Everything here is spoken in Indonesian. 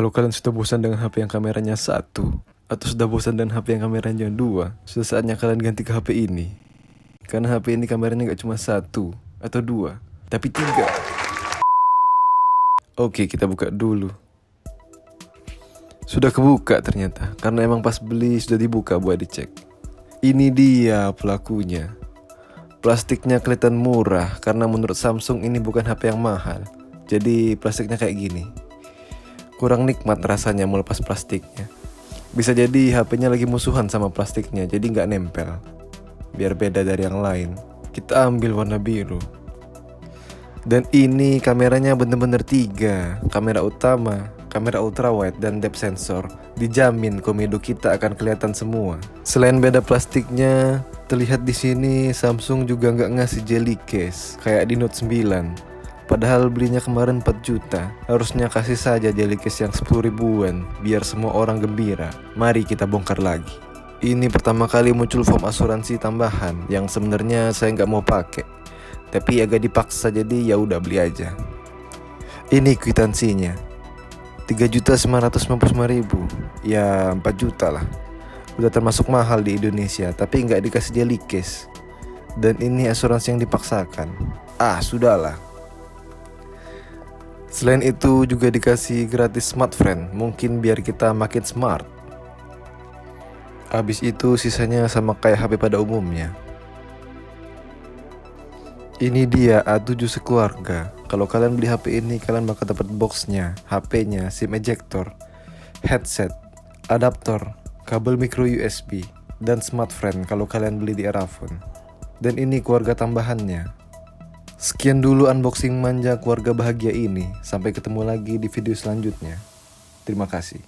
Kalau kalian sudah bosan dengan HP yang kameranya 1, atau sudah bosan dengan HP yang kameranya 2, sudah saatnya kalian ganti ke HP ini. Karena HP ini kameranya gak cuma 1 atau 2, tapi 3. Oke, kita buka dulu. Sudah kebuka ternyata, karena emang pas beli sudah dibuka buat dicek. Ini dia pelakunya. Plastiknya kelihatan murah, karena menurut Samsung ini bukan HP yang mahal. Jadi plastiknya kayak gini. Kurang nikmat rasanya melepas plastiknya. Bisa jadi HP-nya lagi musuhan sama plastiknya, jadi nggak nempel. Biar beda dari yang lain. Kita ambil warna biru. Dan ini kameranya bener-bener 3. Kamera utama, kamera ultrawide, dan depth sensor. Dijamin komedo kita akan kelihatan semua. Selain beda plastiknya, terlihat di sini Samsung juga nggak ngasih jelly case kayak di Note 9. Padahal belinya kemarin 4 juta. Harusnya kasih saja jelly case yang 10 ribuan biar semua orang gembira. Mari kita bongkar lagi. Ini pertama kali muncul form asuransi tambahan yang sebenarnya saya nggak mau pakai, tapi agak dipaksa, jadi ya udah beli aja. Ini kwitansinya. 3.955.000. Ya 4 juta lah. Udah termasuk mahal di Indonesia, tapi nggak dikasih jelly case. Dan ini asuransi yang dipaksakan. Sudahlah. Selain itu juga dikasih gratis smartfriend, mungkin biar kita makin smart. Habis itu sisanya sama kayak HP pada umumnya. Ini dia A7 sekeluarga. Kalau kalian beli HP ini, kalian bakal dapat boxnya, HP-nya, SIM ejector, headset, adaptor, kabel micro USB, dan smartfriend kalau kalian beli di Erafone. Dan ini keluarga tambahannya. Sekian dulu unboxing manja keluarga bahagia ini. Sampai ketemu lagi di video selanjutnya. Terima kasih.